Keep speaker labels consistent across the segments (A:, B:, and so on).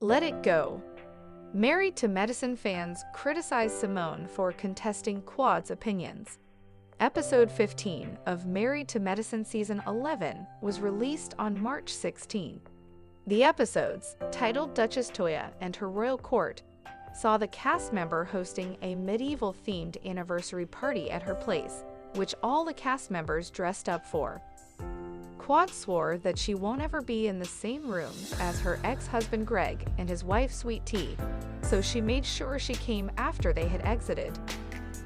A: Let it go. Married to Medicine fans criticize Simone for contesting Quad's opinions. Episode 15 of Married to Medicine Season 11 was released on March 16. The episodes, titled Duchess Toya and Her Royal Court, saw the cast member hosting a medieval-themed anniversary party at her place, which all the cast members dressed up for. Quad swore that she won't ever be in the same room as her ex-husband Greg and his wife Sweet Tea, so she made sure she came after they had exited.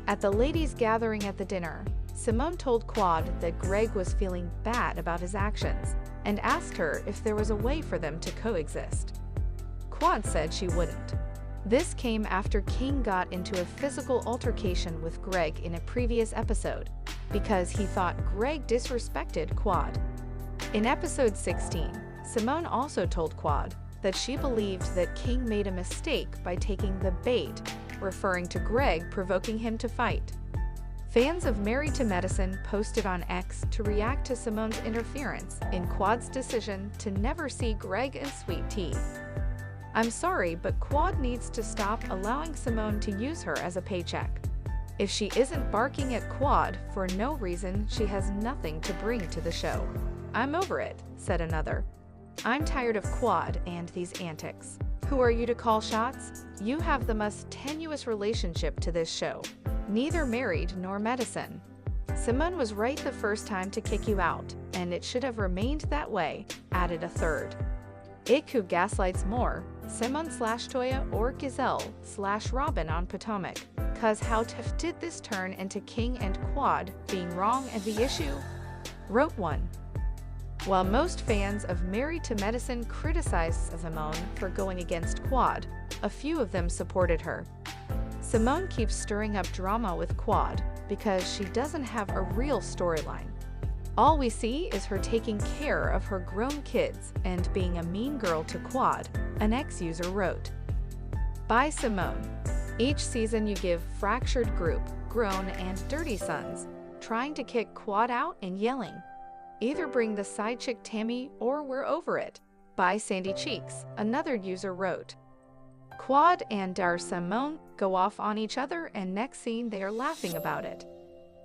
A: At the ladies' gathering at the dinner, Simone told Quad that Greg was feeling bad about his actions and asked her if there was a way for them to coexist. Quad said she wouldn't. This came after King got into a physical altercation with Greg in a previous episode because he thought Greg disrespected Quad. In episode 16, Simone also told Quad that she believed that King made a mistake by taking the bait, referring to Greg provoking him to fight. Fans of Married to Medicine posted on X to react to Simone's interference in Quad's decision to never see Greg and Sweet Tea. "I'm sorry, but Quad needs to stop allowing Simone to use her as a paycheck. If she isn't barking at Quad for no reason, she has nothing to bring to the show. I'm over it," said another. "I'm tired of Quad and these antics. Who are you to call shots? You have the most tenuous relationship to this show. Neither married nor medicine. Simone was right the first time to kick you out, and it should have remained that way," added a third. "Ik who gaslights more, Simone/Toya or Gazelle/Robin on Potomac, 'cause how tough did this turn into King and Quad being wrong and the issue?" wrote one. While most fans of Married to Medicine criticized Simone for going against Quad, a few of them supported her. Simone keeps stirring up drama with Quad because she doesn't have a real storyline. All we see is her taking care of her grown kids and being a mean girl to Quad, an ex-user wrote. By Simone. Each season you give fractured group, grown and dirty sons, trying to kick Quad out and yelling. Either bring the side chick Tammy or we're over it. By Sandy Cheeks, another user wrote. Quad and our Simone go off on each other and next scene they are laughing about it.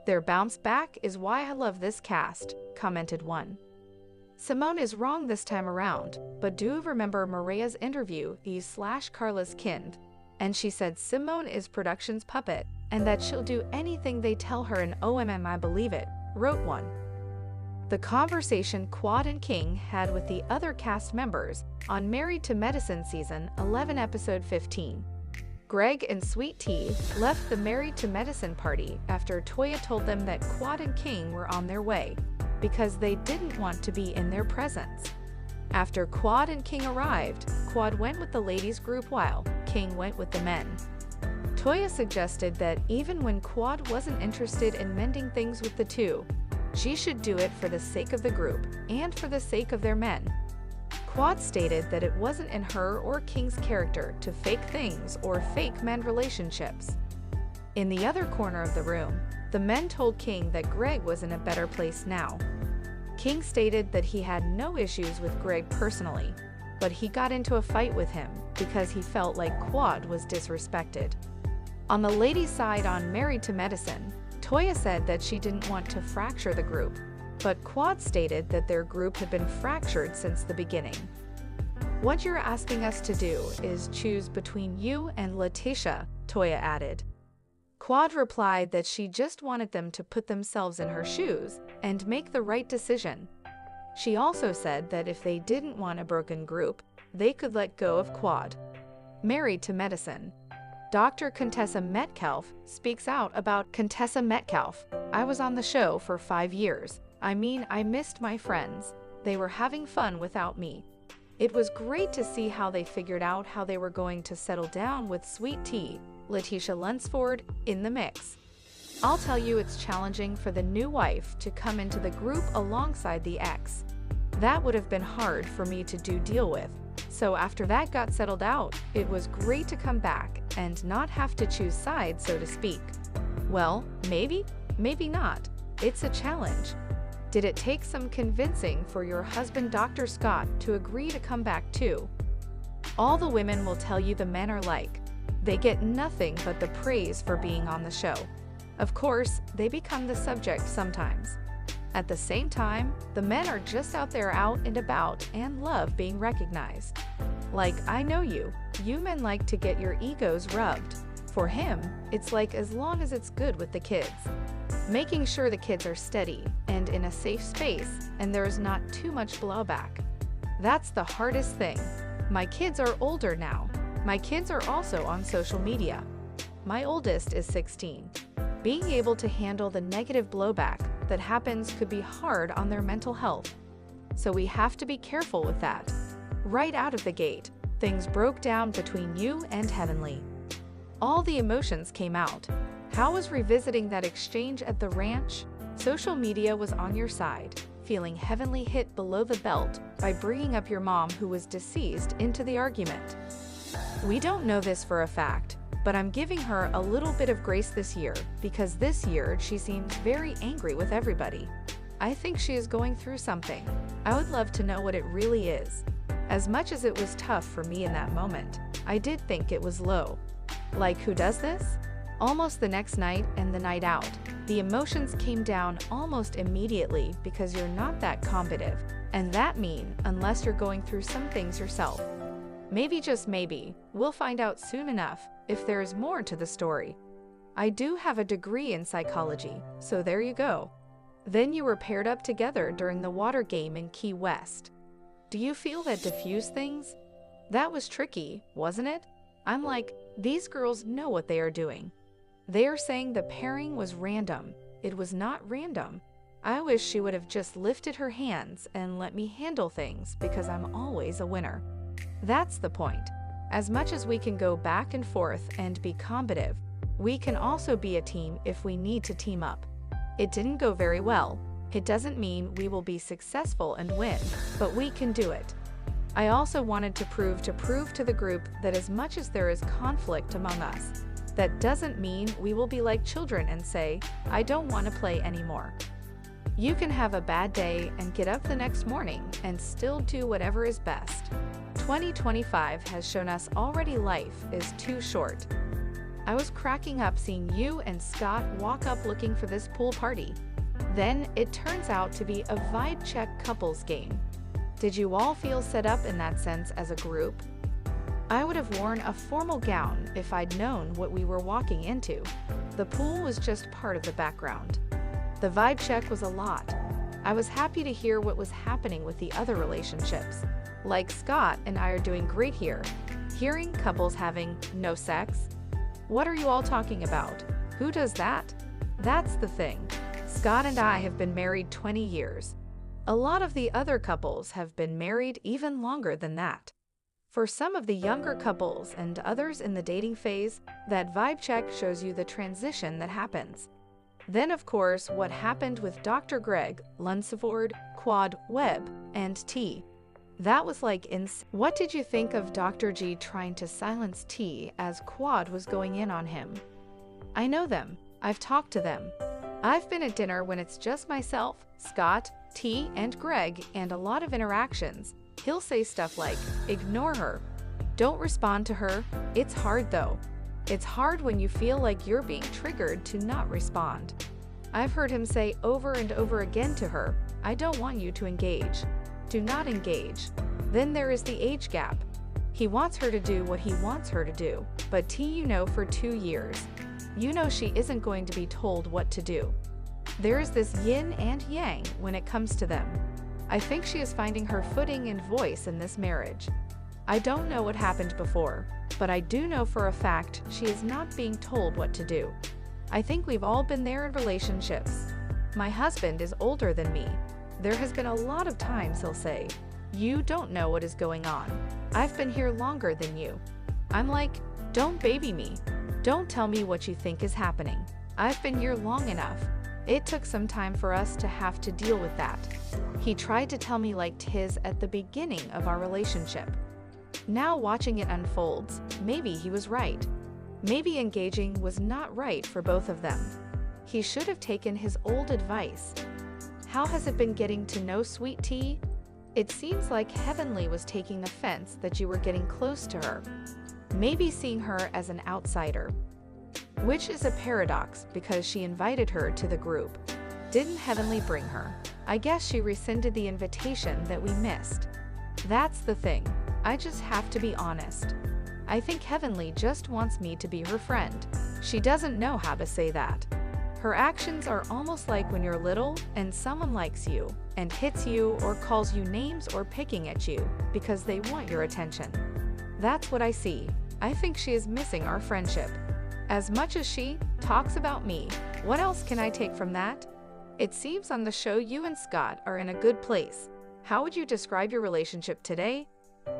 A: Their bounce back is why I love this cast, commented one. Simone is wrong this time around, but do remember Maria's interview /Carla's kind, and she said Simone is production's puppet and that she'll do anything they tell her and I believe it, wrote one. The conversation Quad and King had with the other cast members on Married to Medicine Season 11 Episode 15. Greg and Sweet Tea left the Married to Medicine party after Toya told them that Quad and King were on their way because they didn't want to be in their presence. After Quad and King arrived, Quad went with the ladies group while King went with the men. Toya suggested that even when Quad wasn't interested in mending things with the two, she should do it for the sake of the group and for the sake of their men. Quad stated that it wasn't in her or King's character to fake things or fake men relationships. In the other corner of the room, the men told King that Greg was in a better place now. King stated that he had no issues with Greg personally, but he got into a fight with him because he felt like Quad was disrespected. On the ladies' side on Married to Medicine, Toya said that she didn't want to fracture the group, but Quad stated that their group had been fractured since the beginning. "What you're asking us to do is choose between you and lateasha," Toya added. Quad replied that she just wanted them to put themselves in her shoes and make the right decision. She also said that if they didn't want a broken group, they could let go of Quad. Married to Medicine. Dr. Contessa Metcalf speaks out about Contessa Metcalf. "I was on the show for 5 years. I mean, I missed my friends. They were having fun without me. It was great to see how they figured out how they were going to settle down with Sweet Tea, lateasha Lunceford, in the mix. I'll tell you it's challenging for the new wife to come into the group alongside the ex. That would have been hard for me to deal with. So after that got settled out, it was great to come back and not have to choose sides, so to speak. Well, maybe, maybe not. It's a challenge. Did it take some convincing for your husband Dr. Scott to agree to come back too?" All the women will tell you the men are like. They get nothing but the praise for being on the show. Of course, they become the subject sometimes. At the same time, the men are just out there out and about and love being recognized. Like, I know you men like to get your egos rubbed. For him, it's like as long as it's good with the kids. Making sure the kids are steady and in a safe space and there is not too much blowback. That's the hardest thing. My kids are older now. My kids are also on social media. My oldest is 16. Being able to handle the negative blowback that happens could be hard on their mental health. So we have to be careful with that. Right out of the gate, things broke down between you and Heavenly. All the emotions came out. How was revisiting that exchange at the ranch? Social media was on your side, feeling Heavenly hit below the belt by bringing up your mom who was deceased into the argument. We don't know this for a fact, but I'm giving her a little bit of grace this year because this year she seems very angry with everybody. I think she is going through something. I would love to know what it really is. As much as it was tough for me in that moment, I did think it was low. Like, who does this? Almost the next night and the night out, the emotions came down almost immediately because you're not that combative, and that mean unless you're going through some things yourself. Maybe, just maybe, we'll find out soon enough if there is more to the story. I do have a degree in psychology, so there you go. Then you were paired up together during the water game in Key West. Do you feel that diffused things? That was tricky, wasn't it? I'm like, these girls know what they are doing. They are saying the pairing was random. It was not random. I wish she would have just lifted her hands and let me handle things because I'm always a winner. That's the point. As much as we can go back and forth and be combative, we can also be a team if we need to team up. It didn't go very well. It doesn't mean we will be successful and win, but we can do it. I also wanted to prove to the group that as much as there is conflict among us, that doesn't mean we will be like children and say, I don't want to play anymore. You can have a bad day and get up the next morning and still do whatever is best. 2025 has shown us already life is too short. I was cracking up seeing you and Scott walk up looking for this pool party. Then it turns out to be a vibe check couples game. Did you all feel set up in that sense as a group? I would have worn a formal gown if I'd known what we were walking into. The pool was just part of the background. The vibe check was a lot. I was happy to hear what was happening with the other relationships. Like, Scott and I are doing great here. Hearing couples having no sex? What are you all talking about? Who does that? That's the thing. Scott and I have been married 20 years. A lot of the other couples have been married even longer than that. For some of the younger couples and others in the dating phase, that vibe check shows you the transition that happens. Then, of course, what happened with Dr. Greg, lunceford, Quad, Webb, and T. That was like What did you think of Dr. G trying to silence T as Quad was going in on him? I know them. I've talked to them. I've been at dinner when it's just myself, Scott, T, and Greg, and a lot of interactions. He'll say stuff like, ignore her. Don't respond to her. It's hard though. It's hard when you feel like you're being triggered to not respond. I've heard him say over and over again to her, I don't want you to engage. Do not engage. Then there is the age gap. He wants her to do what he wants her to do, but T, you know, for 2 years. You know she isn't going to be told what to do. There is this yin and yang when it comes to them. I think she is finding her footing and voice in this marriage. I don't know what happened before, but I do know for a fact she is not being told what to do. I think we've all been there in relationships. My husband is older than me. There has been a lot of times he'll say, you don't know what is going on. I've been here longer than you. I'm like, don't baby me. Don't tell me what you think is happening. I've been here long enough. It took some time for us to have to deal with that. He tried to tell me like his at the beginning of our relationship. Now watching it unfolds, maybe he was right. Maybe engaging was not right for both of them. He should have taken his old advice. How has it been getting to know Sweet Tea? It seems like Heavenly was taking offense that you were getting close to her, maybe seeing her as an outsider. Which is a paradox because she invited her to the group. Didn't Heavenly bring her? I guess she rescinded the invitation that we missed. That's the thing. I just have to be honest. I think Heavenly just wants me to be her friend. She doesn't know how to say that. Her actions are almost like when you're little and someone likes you and hits you or calls you names or picking at you because they want your attention. That's what I see. I think she is missing our friendship. As much as she talks about me, what else can I take from that? It seems on the show you and Scott are in a good place. How would you describe your relationship today?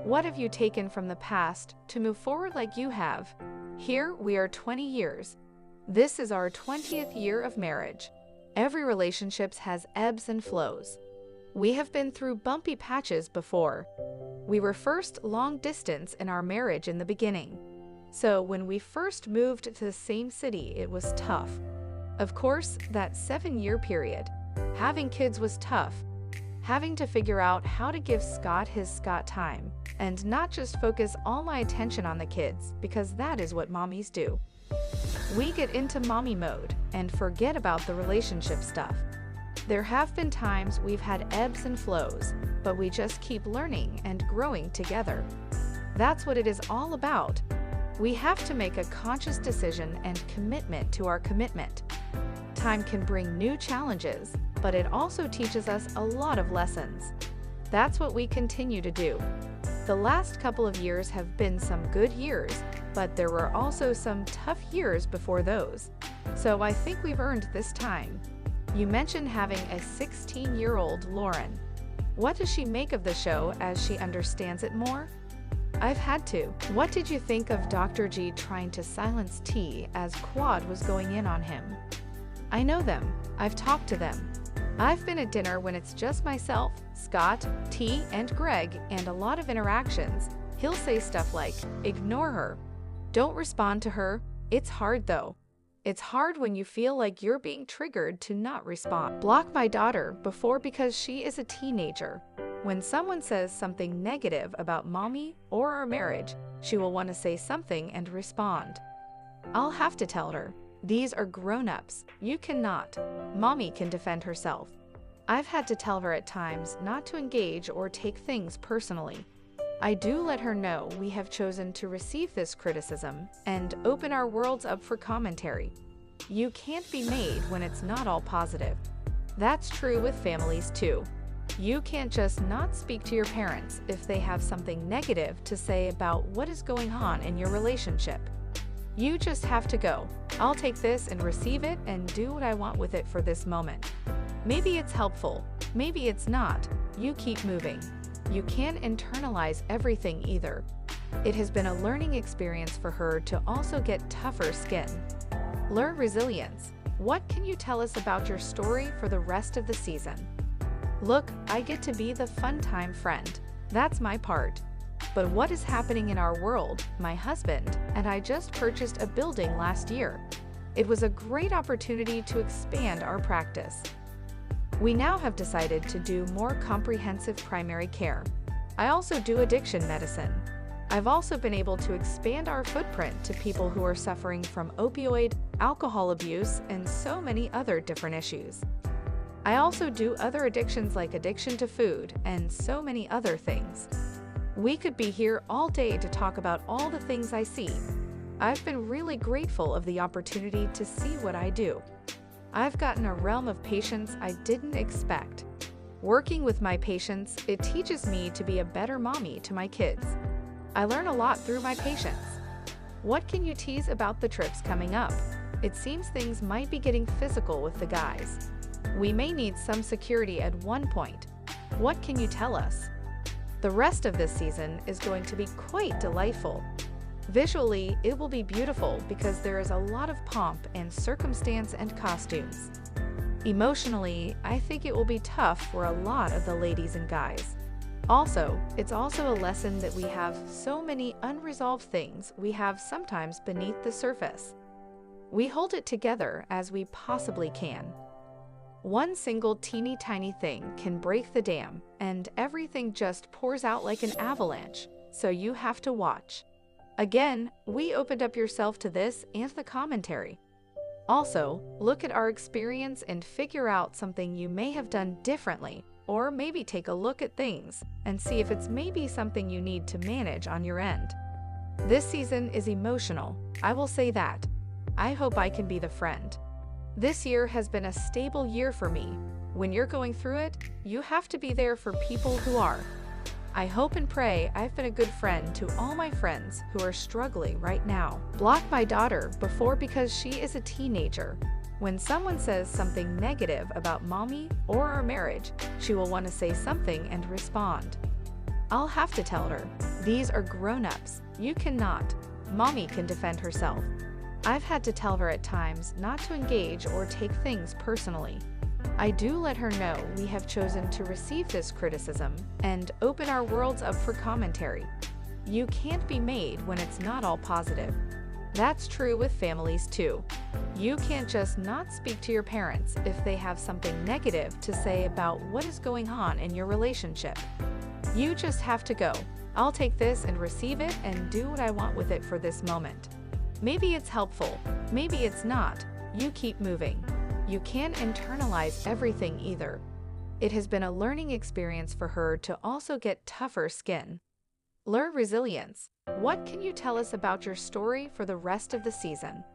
A: What have you taken from the past to move forward like you have? Here we are 20 years. This is our 20th year of marriage. Every relationship has ebbs and flows. We have been through bumpy patches before. We were first long distance in our marriage in the beginning. So when we first moved to the same city, it was tough. Of course, that 7-year period. Having kids was tough. Having to figure out how to give Scott his Scott time and not just focus all my attention on the kids because that is what mommies do. We get into mommy mode and forget about the relationship stuff. There have been times we've had ebbs and flows, but we just keep learning and growing together. That's what it is all about. We have to make a conscious decision and commitment to our commitment. Time can bring new challenges, but it also teaches us a lot of lessons. That's what we continue to do. The last couple of years have been some good years, but there were also some tough years before those. So I think we've earned this time. You mentioned having a 16-year-old Lauren. What does she make of the show as she understands it more? I've had to. What did you think of Dr. G trying to silence T as Quad was going in on him? I know them. I've talked to them. I've been at dinner when it's just myself, Scott, T, and Greg, and a lot of interactions. He'll say stuff like, ignore her. Don't respond to her. It's hard though. It's hard when you feel like you're being triggered to not respond. Block my daughter before because she is a teenager. When someone says something negative about mommy or our marriage, she will want to say something and respond. I'll have to tell her, these are grown-ups. You cannot. Mommy can defend herself. I've had to tell her at times not to engage or take things personally. I do let her know we have chosen to receive this criticism and open our worlds up for commentary. You can't be made when it's not all positive. That's true with families too. You can't just not speak to your parents if they have something negative to say about what is going on in your relationship. You just have to go, I'll take this and receive it and do what I want with it for this moment. Maybe it's helpful, maybe it's not. You keep moving. You can't internalize everything either. It has been a learning experience for her to also get tougher skin. Learn resilience. What can you tell us about your story for the rest of the season? Look, I get to be the fun-time friend. That's my part. But what is happening in our world? My husband and I just purchased a building last year. It was a great opportunity to expand our practice. We now have decided to do more comprehensive primary care. I also do addiction medicine. I've also been able to expand our footprint to people who are suffering from opioid, alcohol abuse, and so many other different issues. I also do other addictions like addiction to food and so many other things. We could be here all day to talk about all the things I see. I've been really grateful of the opportunity to see what I do. I've gotten a realm of patience I didn't expect. Working with my patients, it teaches me to be a better mommy to my kids. I learn a lot through my patients. What can you tease about the trips coming up? It seems things might be getting physical with the guys. We may need some security at one point. What can you tell us? The rest of this season is going to be quite delightful. Visually, it will be beautiful because there is a lot of pomp and circumstance and costumes. Emotionally, I think it will be tough for a lot of the ladies and guys. Also, it's also a lesson that we have so many unresolved things we have sometimes beneath the surface. We hold it together as we possibly can. One single teeny tiny thing can break the dam, and everything just pours out like an avalanche, so you have to watch. Again, we opened up yourself to this and the commentary. Also, look at our experience and figure out something you may have done differently, or maybe take a look at things and see if it's maybe something you need to manage on your end. This season is emotional, I will say that. I hope I can be the friend. This year has been a stable year for me. When you're going through it, you have to be there for people who are. I hope and pray I've been a good friend to all my friends who are struggling right now. Block my daughter before because she is a teenager. When someone says something negative about mommy or our marriage, she will want to say something and respond. I'll have to tell her, these are grown-ups, you cannot. Mommy can defend herself. I've had to tell her at times not to engage or take things personally. I do let her know we have chosen to receive this criticism and open our worlds up for commentary. You can't be made when it's not all positive. That's true with families too. You can't just not speak to your parents if they have something negative to say about what is going on in your relationship. You just have to go, I'll take this and receive it and do what I want with it for this moment. Maybe it's helpful, maybe it's not. You keep moving. You can't internalize everything either. It has been a learning experience for her to also get tougher skin. Learn resilience. What can you tell us about your story for the rest of the season?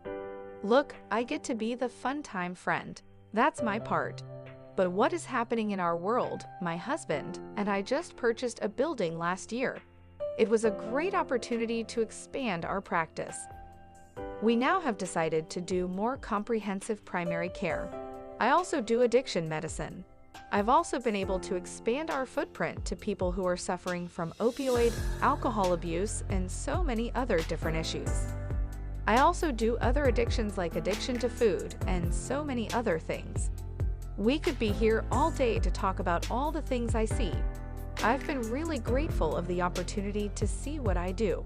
A: Look, I get to be the fun-time friend. That's my part. But what is happening in our world? My husband and I just purchased a building last year. It was a great opportunity to expand our practice. We now have decided to do more comprehensive primary care. I also do addiction medicine. I've also been able to expand our footprint to people who are suffering from opioid, alcohol abuse, and so many other different issues. I also do other addictions like addiction to food and so many other things. We could be here all day to talk about all the things I see. I've been really grateful of the opportunity to see what I do.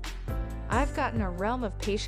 A: I've gotten a realm of patience